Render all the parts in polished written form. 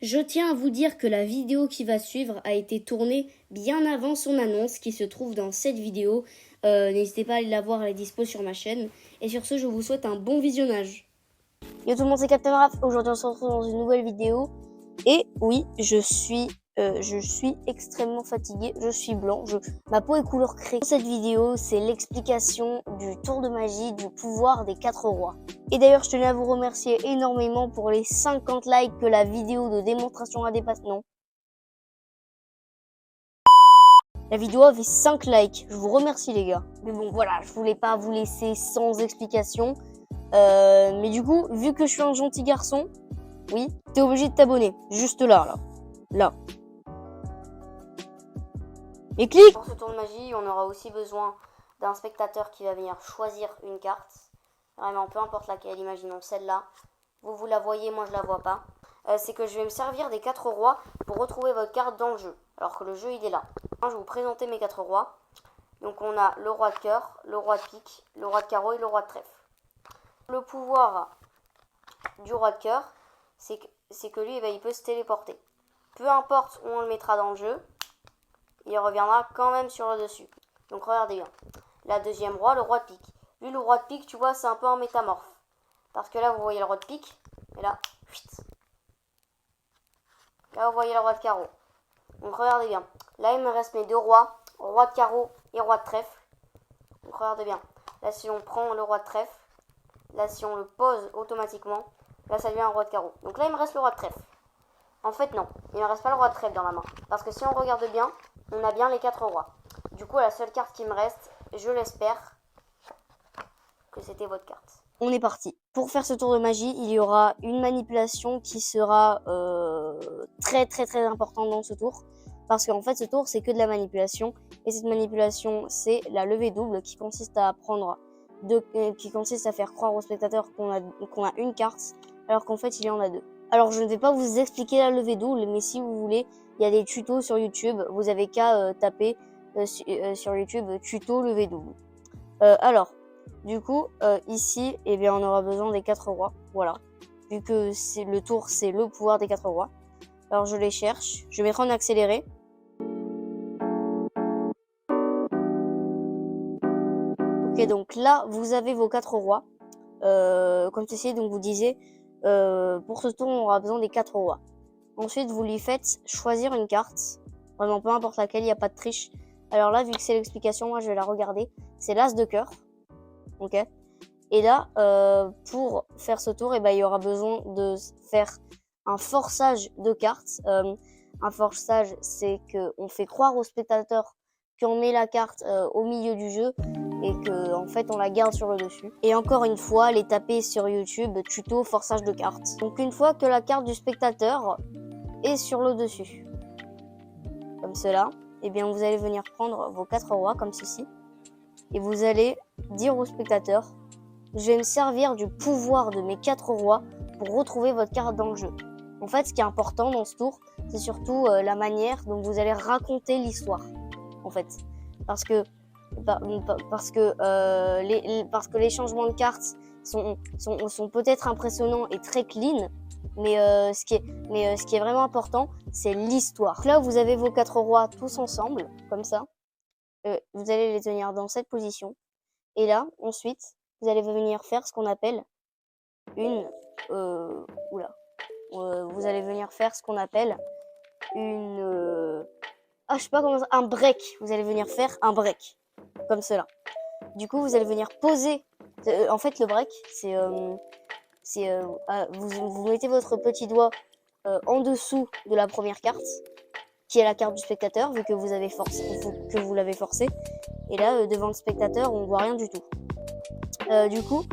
Je tiens à vous dire que la vidéo qui va suivre a été tournée bien avant son annonce qui se trouve dans cette vidéo. N'hésitez pas à aller la voir, elle est dispo sur ma chaîne. Et sur ce, je vous souhaite un bon visionnage. Yo tout le monde, c'est Captain Raph. Aujourd'hui, on se retrouve dans une nouvelle vidéo. Et oui, je suis extrêmement fatiguée. Je suis blanc. Ma peau est couleur craie. Cette vidéo, c'est l'explication du tour de magie du pouvoir des 4 rois. Et d'ailleurs, je tenais à vous remercier énormément pour les 50 likes que la vidéo de démonstration a dépassé. Non. La vidéo avait 5 likes. Je vous remercie, les gars. Mais bon, voilà, je voulais pas vous laisser sans explication. Mais du coup, vu que je suis un gentil garçon, oui, t'es obligé de t'abonner. Juste là. Là. Et clique. Pour ce tour de magie, on aura aussi besoin d'un spectateur qui va venir choisir une carte. Vraiment, peu importe laquelle, imaginons celle-là. Vous la voyez, moi je la vois pas. C'est que je vais me servir des 4 rois pour retrouver votre carte dans le jeu. Alors que le jeu, il est là. Je vais vous présenter mes 4 rois. Donc on a le roi de cœur, le roi de pique, le roi de carreau et le roi de trèfle. Le pouvoir du roi de cœur, c'est que lui, il peut se téléporter. Peu importe où on le mettra dans le jeu, il reviendra quand même sur le dessus. Donc regardez bien. La deuxième roi, le roi de pique. Lui, le roi de pique, tu vois, c'est un peu un métamorphe. Parce que là, vous voyez le roi de pique. Et là, là, vous voyez le roi de carreau. Donc regardez bien. Là, il me reste mes deux rois. Roi de carreau et roi de trèfle. Donc regardez bien. Là, si on prend le roi de trèfle, là, si on le pose automatiquement, là, ça devient un roi de carreau. Donc là, il me reste le roi de trèfle. En fait, non. Il ne me reste pas le roi de trèfle dans la main. Parce que si on regarde bien, on a bien les 4 rois. Du coup, la seule carte qui me reste, je l'espère, que c'était votre carte. On est parti. Pour faire ce tour de magie, il y aura une manipulation qui sera très importante dans ce tour. Parce qu'en fait, ce tour, c'est que de la manipulation. Et cette manipulation, c'est la levée double qui consiste à faire croire au spectateur qu'on a une carte, alors qu'en fait, il y en a deux. Alors, je ne vais pas vous expliquer la levée double, mais si vous voulez, il y a des tutos sur YouTube. Vous avez qu'à taper sur YouTube tuto levée double. Alors, du coup, ici, eh bien, on aura besoin des 4 rois. Voilà. Vu que le tour, c'est le pouvoir des 4 rois. Alors, je les cherche. Je vais mettre en accéléré. Ok, donc là, vous avez vos 4 rois. Comme ceci, donc vous disiez, pour ce tour, on aura besoin des 4 rois. Ensuite, vous lui faites choisir une carte. Vraiment, peu importe laquelle, il n'y a pas de triche. Alors là, vu que c'est l'explication, moi, je vais la regarder. C'est l'as de cœur. Ok. Et là, pour faire ce tour, il y aura besoin de faire un forçage de cartes. Un forçage, c'est qu'on fait croire au spectateur qu'on met la carte au milieu du jeu et qu'en fait, on la garde sur le dessus. Et encore une fois, les taper sur YouTube, tuto forçage de cartes. Donc une fois que la carte du spectateur est sur le dessus, comme cela, eh bien, vous allez venir prendre vos 4 rois, comme ceci, et vous allez dire au spectateur: je vais me servir du pouvoir de mes 4 rois pour retrouver votre carte dans le jeu. En fait, ce qui est important dans ce tour, c'est surtout la manière dont vous allez raconter l'histoire. En fait, parce que les changements de cartes sont peut-être impressionnants et très clean, mais ce qui est vraiment important, c'est l'histoire. Donc là, vous avez vos 4 rois tous ensemble, comme ça. Vous allez les tenir dans cette position. Et là, ensuite, vous allez venir faire ce qu'on appelle une... vous allez venir faire ce qu'on appelle une... je sais pas comment ça... Un break. Vous allez venir faire un break. Comme cela. Du coup, vous allez venir poser... en fait, le break, vous mettez votre petit doigt en dessous de la première carte, qui est la carte du spectateur, vu que vous l'avez forcé. Et là, devant le spectateur, on ne voit rien du tout. Du coup,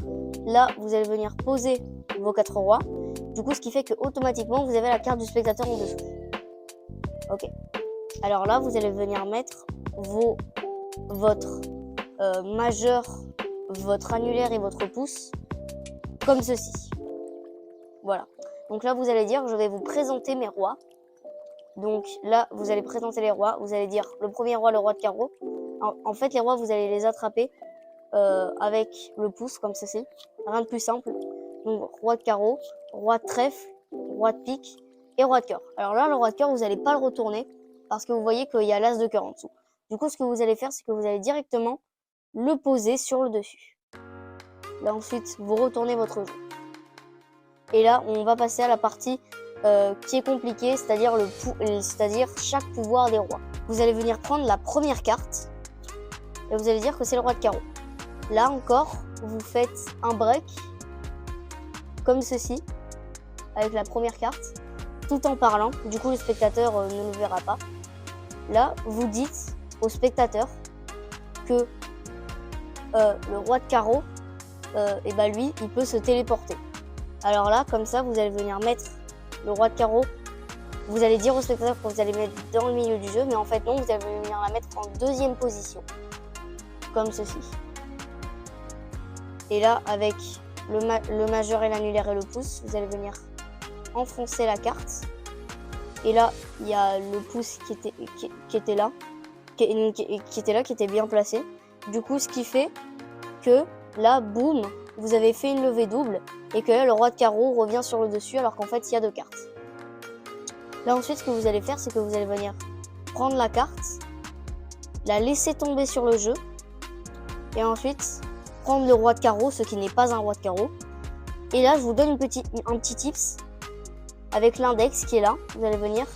là, vous allez venir poser vos 4 rois. Du coup, ce qui fait que automatiquement, vous avez la carte du spectateur en dessous. Ok. Alors là, vous allez venir mettre votre majeur, votre annulaire et votre pouce comme ceci. Voilà. Donc là, vous allez dire, je vais vous présenter mes rois. Donc là, vous allez présenter les rois. Vous allez dire le premier roi, le roi de carreau. En fait, les rois, vous allez les attraper avec le pouce comme ceci. Rien de plus simple. Donc roi de carreau, roi de trèfle, roi de pique et roi de cœur. Alors là, le roi de cœur, vous n'allez pas le retourner parce que vous voyez qu'il y a l'as de cœur en dessous. Du coup, ce que vous allez faire, c'est que vous allez directement le poser sur le dessus. Là, ensuite, vous retournez votre jeu. Et là, on va passer à la partie qui est compliquée, c'est-à-dire chaque pouvoir des rois. Vous allez venir prendre la première carte et vous allez dire que c'est le roi de carreau. Là encore, vous faites un break comme ceci avec la première carte tout en parlant. Du coup, le spectateur ne le verra pas. Là, vous dites au spectateur que le roi de carreau, et ben lui, il peut se téléporter. Alors là, comme ça, vous allez venir mettre le roi de carreau. Vous allez dire au spectateur que vous allez mettre dans le milieu du jeu, mais en fait non, vous allez venir la mettre en deuxième position, comme ceci. Et là, avec le majeur et l'annulaire et le pouce, vous allez venir enfoncer la carte. Et là, il y a le pouce qui était là, qui était bien placé. Du coup, ce qui fait que là, boum, vous avez fait une levée double et que là, le roi de carreau revient sur le dessus alors qu'en fait, il y a deux cartes. Là, ensuite, ce que vous allez faire, c'est que vous allez venir prendre la carte, la laisser tomber sur le jeu et ensuite prendre le roi de carreau, ce qui n'est pas un roi de carreau. Et là, je vous donne un petit tips avec l'index qui est là. Vous allez venir,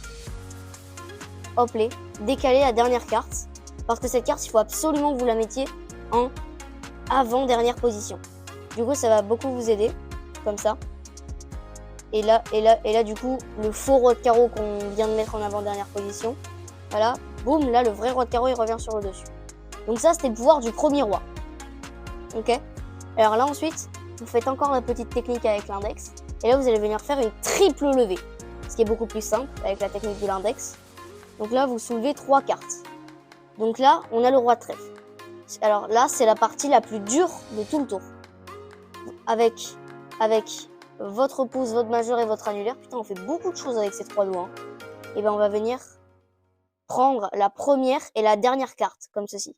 hop là, décaler la dernière carte parce que cette carte, il faut absolument que vous la mettiez en avant-dernière position. Du coup, ça va beaucoup vous aider, comme ça. Et là, du coup, le faux roi de carreau qu'on vient de mettre en avant-dernière position, voilà, boum, là, le vrai roi de carreau, il revient sur le dessus. Donc ça, c'était le pouvoir du premier roi. Ok? Alors là, ensuite, vous faites encore la petite technique avec l'index. Et là, vous allez venir faire une triple levée, ce qui est beaucoup plus simple avec la technique de l'index. Donc là, vous soulevez 3 cartes. Donc là, on a le roi de trèfle. Alors là, c'est la partie la plus dure de tout le tour. Avec votre pouce, votre majeur et votre annulaire, putain, on fait beaucoup de choses avec ces 3 doigts. Et ben, on va venir prendre la première et la dernière carte, comme ceci.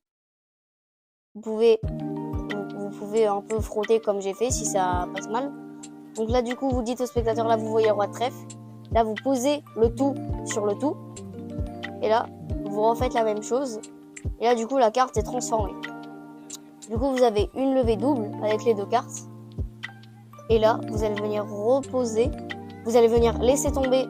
Vous pouvez un peu frotter comme j'ai fait, si ça passe mal. Donc là, du coup, vous dites au spectateur, là, vous voyez le roi de trèfle. Là, vous posez le tout sur le tout. Et là, vous refaites la même chose. Et là, du coup, la carte est transformée. Du coup, vous avez une levée double avec les 2 cartes. Et là, vous allez venir reposer. Vous allez venir laisser tomber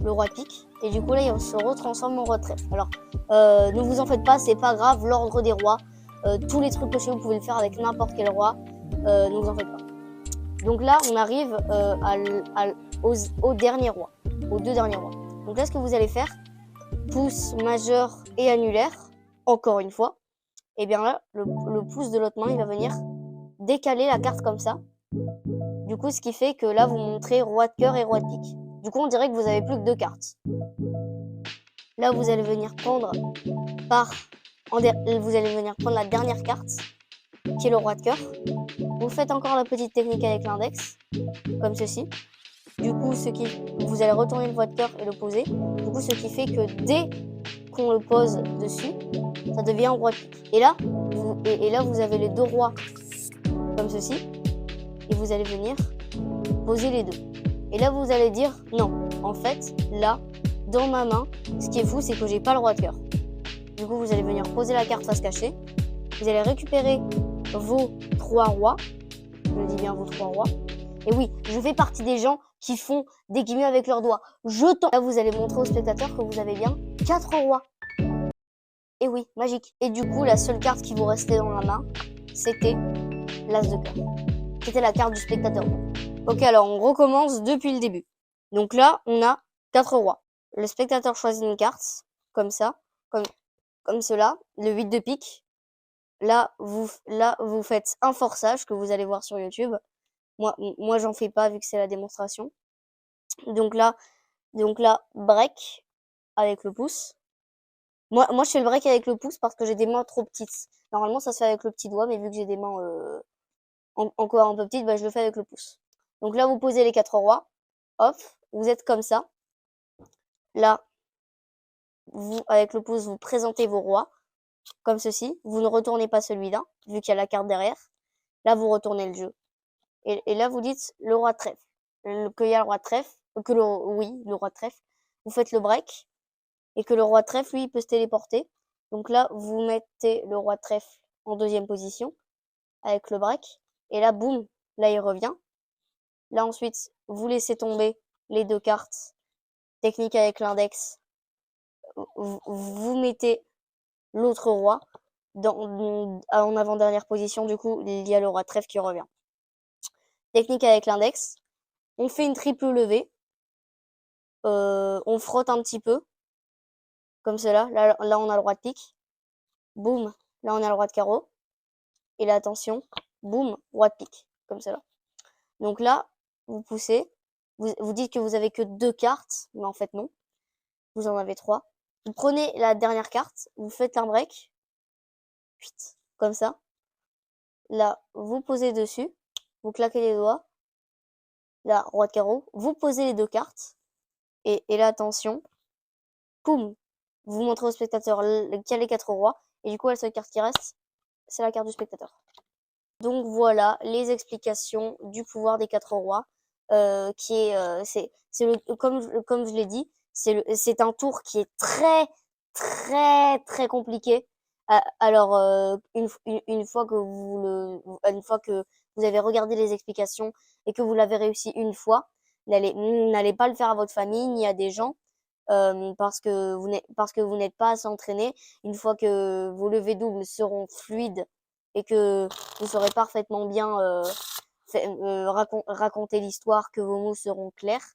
le roi de pique. Et du coup, là, il se retransforme en roi de trèfle. Alors, ne vous en faites pas, c'est pas grave, l'ordre des rois. Tous les trucs que je fais, vous pouvez le faire avec n'importe quel roi. Ne vous en faites pas. Donc là, on arrive au dernier roi. Aux 2 derniers rois. Donc là, ce que vous allez faire, pouce, majeur et annulaire, encore une fois. Et bien là, le pouce de l'autre main, il va venir décaler la carte comme ça. Du coup, ce qui fait que là, vous montrez roi de cœur et roi de pique. Du coup, on dirait que vous avez plus que 2 cartes. Là, vous allez venir prendre la dernière carte, qui est le roi de cœur. Vous faites encore la petite technique avec l'index, comme ceci. Du coup, vous allez retourner le roi de cœur et le poser. Du coup, ce qui fait que dès qu'on le pose dessus, ça devient un roi de pique. Et là, vous avez les 2 rois, comme ceci. Et vous allez venir poser les 2. Et là, vous allez dire, non, en fait, là, dans ma main, ce qui est fou, c'est que j'ai pas le roi de cœur. Du coup, vous allez venir poser la carte face cachée. Vous allez récupérer vos 3 rois. Je dis bien vos 3 rois. Et oui, je fais partie des gens qui font des guillemets avec leurs doigts. Là, vous allez montrer aux spectateurs que vous avez bien 4 rois. Et oui, magique. Et du coup, la seule carte qui vous restait dans la main, c'était l'as de cœur. C'était la carte du spectateur. Ok, alors on recommence depuis le début. Donc là, on a 4 rois. Le spectateur choisit une carte, comme ça, comme cela, le 8 de pique. Là, vous faites un forçage que vous allez voir sur YouTube. Moi, j'en fais pas vu que c'est la démonstration. Donc là, break avec le pouce. Moi, je fais le break avec le pouce parce que j'ai des mains trop petites. Normalement, ça se fait avec le petit doigt, mais vu que j'ai des mains encore un peu petites, bah, je le fais avec le pouce. Donc là, vous posez les 4 rois. Hop, vous êtes comme ça. Là, vous, avec le pouce, vous présentez vos rois, comme ceci. Vous ne retournez pas celui-là, vu qu'il y a la carte derrière. Là, vous retournez le jeu. Et là, vous dites le roi de trèfle. Qu'il y a le roi de trèfle. oui, le roi de trèfle, vous faites le break, et que le roi de trèfle, lui, il peut se téléporter. Donc là, vous mettez le roi de trèfle en deuxième position, avec le break, et là, boum, là, il revient. Là, ensuite, vous laissez tomber les 2 cartes, technique avec l'index, vous mettez l'autre roi en avant-dernière position, du coup, il y a le roi de trèfle qui revient. Technique avec l'index, on fait une triple levée, on frotte un petit peu, comme cela, là on a le roi de pique, boum, là on a le roi de carreau, et là attention, boum, roi de pique, comme cela. Donc là, vous poussez, vous dites que vous avez que 2 cartes, mais en fait non, vous en avez 3. Vous prenez la dernière carte, vous faites un break, comme ça. Là, vous posez dessus, vous claquez les doigts, là, roi de carreau, vous posez les 2 cartes, et là, attention, poum, vous montrez au spectateur qu'il y a les 4 rois, et du coup, la seule carte qui reste, c'est la carte du spectateur. Donc voilà les explications du pouvoir des 4 rois, qui est, comme je l'ai dit, c'est un tour qui est très compliqué. Alors, une fois que une fois que vous avez regardé les explications et que vous l'avez réussi une fois, n'allez pas le faire à votre famille ni à des gens, parce que vous n'êtes pas assez entraîné. Une fois que vos levées doubles seront fluides et que vous saurez parfaitement bien raconter l'histoire, que vos mots seront clairs,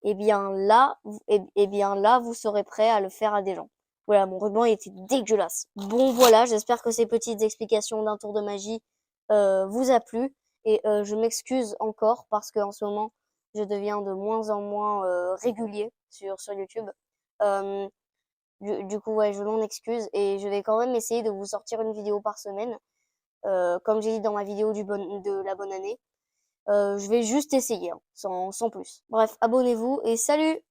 et bien là, vous serez prêt à le faire à des gens. Voilà, mon ruban était dégueulasse. Bon voilà, j'espère que ces petites explications d'un tour de magie vous a plu. Et je m'excuse encore parce qu'en ce moment, je deviens de moins en moins régulier sur YouTube. Euh, du coup, ouais, je m'en excuse et je vais quand même essayer de vous sortir une vidéo par semaine. Comme j'ai dit dans ma vidéo de la bonne année. Je vais juste essayer, hein, sans plus. Bref, abonnez-vous et salut!